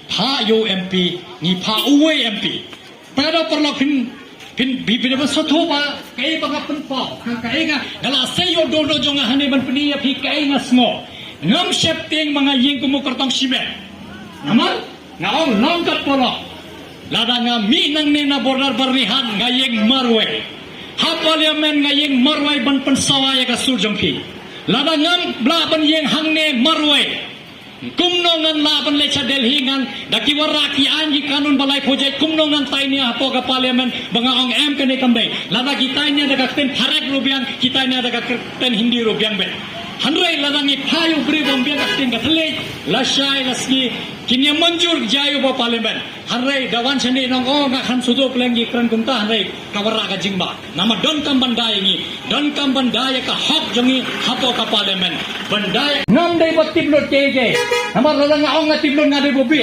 pha yo MP ni pha uwe MP pero perlu pin bersatu ba kai banga penpau kai nga dala sayo do jonga hane ban penia phi kai nga smo ngam shepting mga ying kumukartong sibe naman ngaong longkat polo lada nga mi nang ne na border berlihan ngayeng marwe ha parliament ngayeng marwe ban pensawaya ka surjongki lada ngam bla ban yeng hangne marwe kumnongan laban lecha Delhi ngan dakiwara ki anji kanun balai project kumnongan tainya hapo ka parliament bangaong M kene kambe lada kitanya daga ten pharek rubiang kitanya daga ten hindi rubiang be hanrai ladangi phayu bri bombiang ka ten gathale lashai laski kinya manjur jayu ba parliament hanrai dawan sene nong o nga khan sudo plengi kran kumta hanrai kawara ka jingba nama don kam bandai ni don kam bandai ka hak jongi hapo ka parliament bandai ngam dai batiblo tege nama ladang ong ngatiblo ngade bobi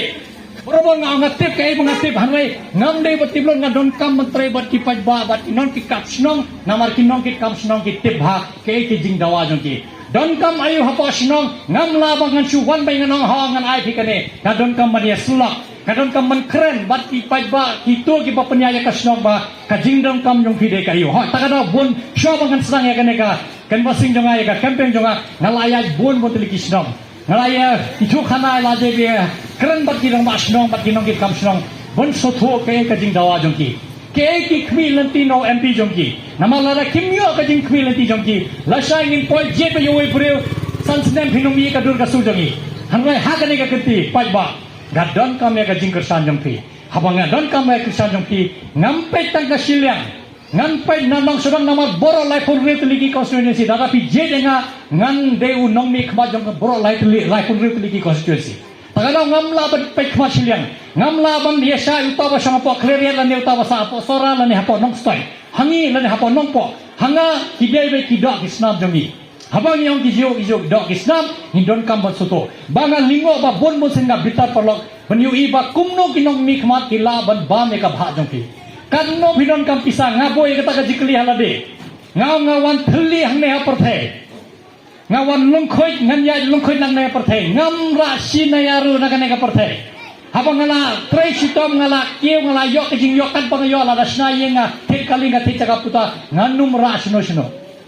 borobo nga ngatip kay ngatip hanrai ngam dai batiblo nga don kam mantre bat ki pajba bat non ki kapsnong namar ki non ki kapsnong ki tip hak kay ki jing dawa jongi don kam ayu hapo snong ngam labang ngan chu wan bai nganong ha ngan ai phikane ka don kam mania sulak ka don kam man kren bat ki pajba ki to ki papanya ka snong ba ka jing dong kam jong phide kayu ha takada bon sho bangan sang ya kane ka kan basing jonga ya ka campaign jonga ngalaya bon botli ki snong ngalaya itu khana laje be kren bat ki dong ba snong bat ki nong ki kam snong bon so tho ke ka jing dawa jong ki ke ki khmi lanti no MP jong ki namalada kimyo ka jing khmi lanti jong ki lasai ngin poi je pe yo we pureu sansnem phinong mi ka dur ka su jong ki hanrai ha ka ne ka kiti pajba gadon kam ya ka jing kersan jong ki habanga don kam ya kersan jong ki ngampe tang ka silyang ngampe nanong sedang nama boro lai pun re teliki constituency tetapi je denga ngan deu nong mi khma jong ka boro lai pun re teliki constituency tagalaw ngamla ban pe khma silyang ngamla ban yesa utawa sang po clear lan utawa sa po sora lan hapo nong stoi hangi lan hapo nong po hanga kidai be kidak isnam jongi habang yang kijo dok isnam hindon kam ban soto banga lingo ba bon bon singa bitar polok banyu iba kumno kinong mi khmat kila ban ba me ka bha jongi kanno bidon kam pisa ngabo e kata ka jikli halade ngawan thli hangne ha perthe ngawan lungkhoi nganya lungkhoi nang ne perthe ngam ra sinayaru nagane ka perthe habang ngala trei sitom ngala kieu ngala yok jing yok kan pang yo la dasna yenga thik kalinga thik jaga puta nganum ra sno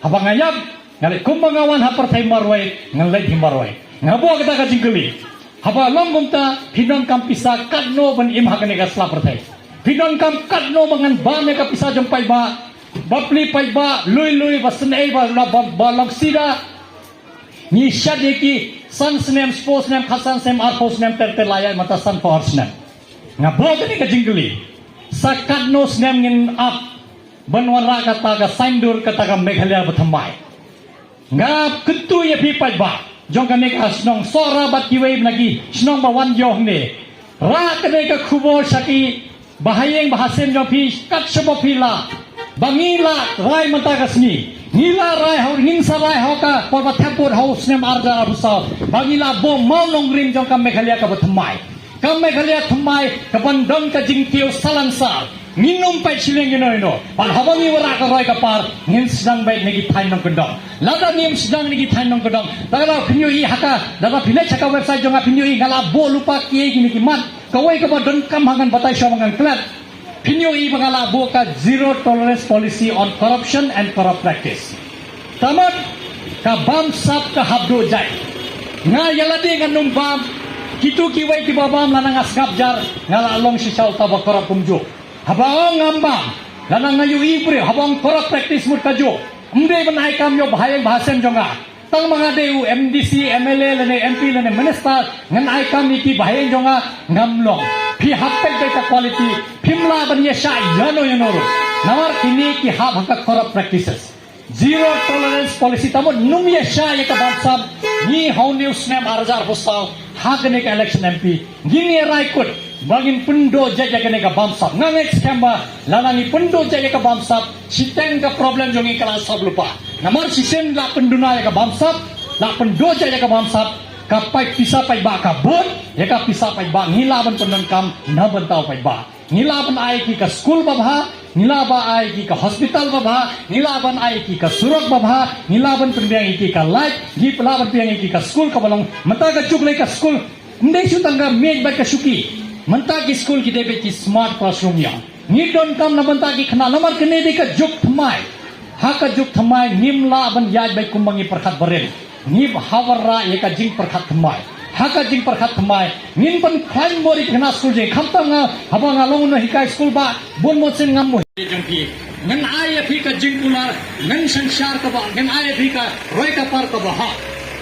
habang ngayap ngale kumbangawan ha perthe marwai ngalai di marwai ngabo kata ka jingkli haba longgumta hinon kam pisa kadno ban im hakane ka sla perthe hinon kam kadno bangan ba me ka pisa jong pai ba bapli pai ba lui basnei ba long sida ni shadeki sansnem sportsnem khasansnem arposnem tertelaya mata san forsnem ngabo ni ka jingli sakadno snem ngin up banwara kata ka saindur kata ka meghalaya bathamai ngap kutu ya pi pajba jong ka nek asnong sora bat kiwei lagi snong ba wan yoh ne ra ka ne ka khubo saki bahayeng bahasem jong pi kat sebo pila bangila rai mata kasni nila rai hau ngingsa rai hau ka porba thapur hau snem arja abusa bangila bo mau nong rim jong ka meghalaya ka bathamai ka meghalaya thamai ka bandong ka jingkiu salansal minum pai sileng ino pan habangi wara ka roi ka par ngin sedang bai negi thain nong kendong lada nim sedang negi thain nong kendong tagala pinyo I haka daga village haka website jonga pinyo I ngala bo lupa kiye gini ki mat kawai ka ba don kam hangan batai shomangan klat pinyo I bangala bo ka zero tolerance policy on corruption and corrupt practice tamat ka bam sap ka habdo jai nga yalade nganum bam kitu kiwai ki babam lanang asgap jar ngala long si chau ta ba corrupt kumjo habang ngambang lanang ngayu ibre habang corrupt practice mut kajo umde banai kam yo bahayang bahasem jonga tang mga deu MDC MLA lane MP lane minister ngan ai kam niki bahayang jonga ngamlong phi happel data quality phimla ban yesha yano nawar kini ki haka corrupt practices zero tolerance policy tamo num yesha ya ka bansam ni how news nem arjar husaw hagne ka election MP gini raikut bagin pundo jaja kene ka bamsap ngangek skamba lalani pundo jaja ka bamsap siteng ka problem jongi kala sab lupa namar sisen la penduna ya ka bamsap la pundo jaja ka bamsap ka pai pisa pai ba ka bon ya ka pisa pai ba ngilaban pendon kam na bantau pai ba ngilaban ai ki ka school ba bha ngilaban ai ki ka hospital ba bha ngilaban ai ki ka surak ba bha ngilaban pendang ki ka light gi pelaban pendang ki ka school ka balong mata ka chuklai ka school Ndai su tangga mej ba ka suki. Menta ki school ki debe ki smart classroom ya. Ni don kam na menta ki khana lamar kene de ka juk thamai. Ha ka juk thamai nim la ban yaj bai kumbangi perkhat barel. Ni hawara ye ka jing perkhat thamai. Ha ka jing perkhat thamai. Nin ban khain mori khana school je khamta nga haba nga long na hikai school ba bon mo sen ngam mo jangki. Ngan ay fi ka jing kula ngan sansar ka ba ngan ay fi ka roi ka par ka ba ha.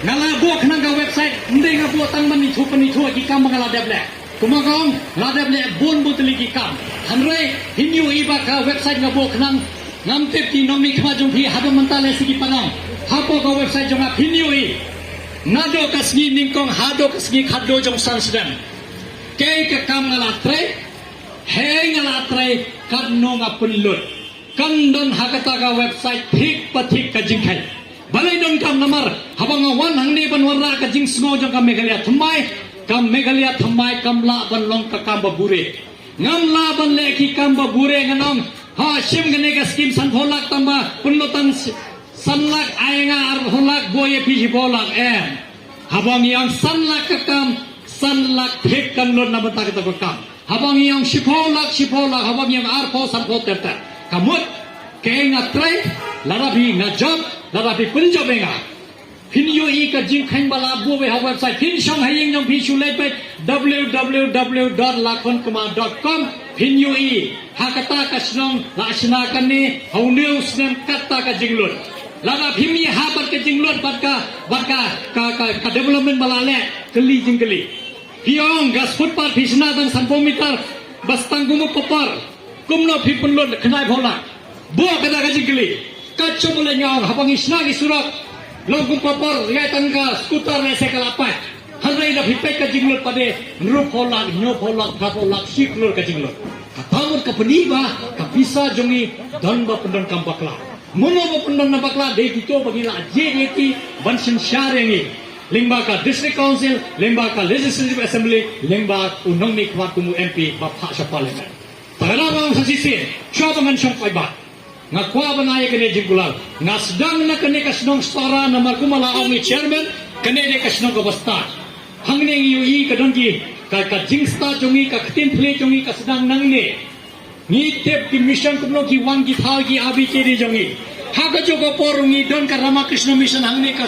Ngala buak nang ka website ndai nga buak tang man ni thu ki kam ngala deble. Kumagong ladab le bon butli ki kam hamre hinyu iba ka website nga bok nang ngam tep ti nomi khma jong phi hado mantale sigi panang hapo ka website jong hinyu i nado kasni ningkong hado kasni khaddo jong sansdan ke ka kam ngala tre he ngala tre kadno nga punlut kandon hakata ka website thik pathik ka jingkhai balai don kam namar habang wan hangni ban warra ka jing smo jong ka megalia thmai kam Meghalaya thamai kam la ban long ka kam babure ngam la ban le ki kam babure nganong ha sim gane ka skim san tholak tamba punlotan sanlak ainga ar holak boye pi bolak habang yang sanlak ka kam sanlak thek kan lo na bata ka kam habang yang shipolak habang yang ar po san po terta kamut ke nga trai larabi na job larabi punjob nga Hinyo ka jing khain bala bu we website hin shong hayeng jong phi shulai pe www.lakonkuma.com hinyo hakata ka snong la sna kan ni hauneu snem kata ka jinglot lana phimi ha par ka jinglot bat ka development bala le keli jingkeli hiong gas footpath phisna dan sanpo meter bastang gumu popar kumno phi punlot khnai phola bu kada ka jingkeli kacho bole nyong habang isna ki surat Longkung papar, ya tangga, skuter na sekalapat. Hanray na hipay ka jinglot pade, nrup holak, nyop holak, kapolak, siklor ka jinglot. Katamor ka paniba, kapisa jongi, don ba pendon kampakla. Muno ba pendon nampakla, de kito pagila, JAT, bansin syarengi. Lingba ka District Council, lingba ka Legislative Assembly, lingba unong ni kwat kumu MP, bapak sa parliament. Tagarawang sa sisin, siya pangan siyang paibat. Nga kwa banaya kene jingkulal nga sedang na kene kasnong stora na markumala ang chairman kene de kasnong kabasta hangne yui kadongi ka jingsta jongi ka ktin phle jongi ka sedang nangne ni tep ki mission kumno ki wang ki thal ki abi cheri jongi ha ka jogo porungi don ka Ramakrishna mission hangne ka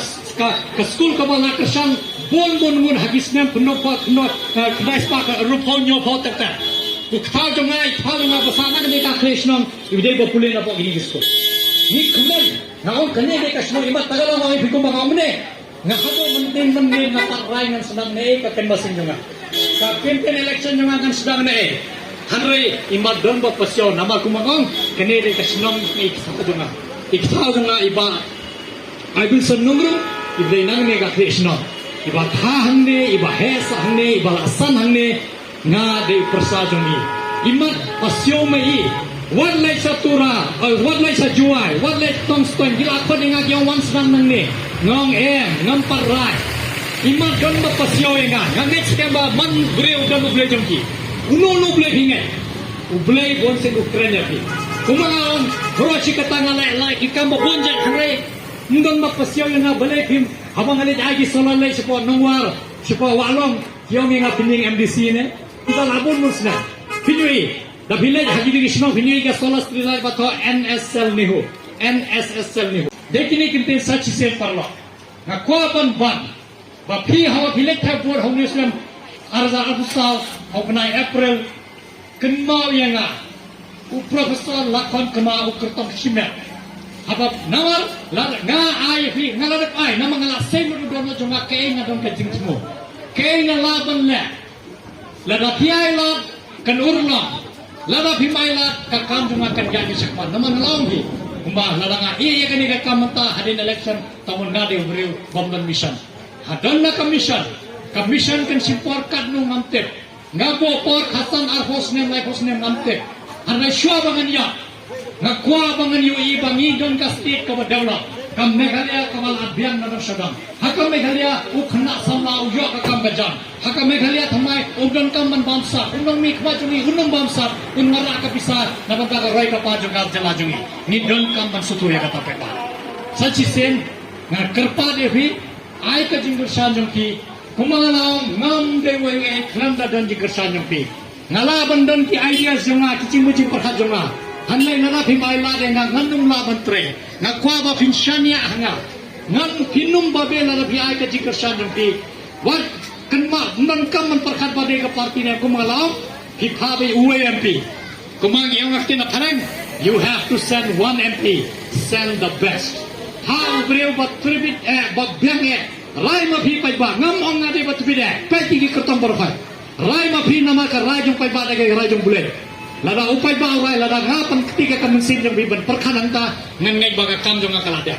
school ka bala kasang bon mun hagisnem pno pa no kdais pa rupo nyo po takta Ukta jongai basana kene ka Krishnam ibide bo pule na po gini gisko. Ni kemon naon kene de kasno imat tagala mo ipikum bangamne. Nga hado mentin na patray ng sedang ne ka kenbasin jonga. Sa campaign election jonga kan sedang ne. Hanre imat don bo pasyo nama kumangong kene de kasno ni sa jonga. Ikta jonga iba I will son numero ibide nang ne ka Krishna. Iba tha hangne iba hesa hangne iba asan hangne nga de persajongi imat pasyo mai wan lai sa tura wan lai sa juai wan lai tongstong gila ko nga gyong wan sang nang ne ngong ngam parai imat don ba pasyo nga next ba man breu don ble jongki uno ble hinge uble bon se ukraine pi kumaon horochi katanga lai ikam ba bonje hare ndon ba pasyo nga bale phim habang ale agi solalai sepo nongwar sepo walong gyong nga pining MDC ne kita labun musna pinui da village hagi di kisno pinui ka solas trilai bato NSL nihu dekini kinte sachi se parlo na ko ban ba phi hawa village tha board hong islam arza afsal hoknai April kenmau yanga professor lakon kema ukertong simet habab nawar nga ai phi ngala ai na mangala sai mo do no jonga ke nga don ka jingmo ke nga laban le lada piai la kan urna lada phimai la ka kam junga kan jadi sakpan naman laung hi kumba lada nga iya kan ka kamanta hadin election tamun ngade ubriu bomban mission hadan na commission kan simpor kad no ngamtep ngabo por hasan ar hosnem lai hosnem ngamtep harna shwa bangan ya ngakwa bangan yu i bangi don ka state ka develop kam Meghalaya kamal abhyang na sadam hakam Meghalaya ukhna samla ujo ka kam bajan hakam Meghalaya thamai udon kam man bamsa unong mi khwa jungi unong bamsa unmara ka pisar na banta ka roi ka pa junga jala jungi ni don kam man sutuya ka tapepa sachi sen na karpa devi ai ka jingur shan jongki Kumangalang ngam dewe eklam da dan jikersan yang pi. Ngalaban dan ki idea jonga kicing-mucing perhat jonga. Hanlai nara phi mai la de ngandum la bantre. Ngakwa ba pinsyania hanga. Ngan pinum ba be la phi ai ka jikersan yang pi. Wat kenma nan kam man perhat ba de ka parti ne kumangalang phi pha be UAMP. Kumang yang akti na parang you have to send one MP. Send the best. How brave but tribute but biang Rai ma phi pai ba ngam ong ngade bat pide pai ki kertong borfai rai ma phi nama ka rai jong pai ba da rai jong bulet lada upai ba rai lada ngapan ketika kamen sin jong biban perkhanan ta ngan ngai ba ka kam jong ngakala dia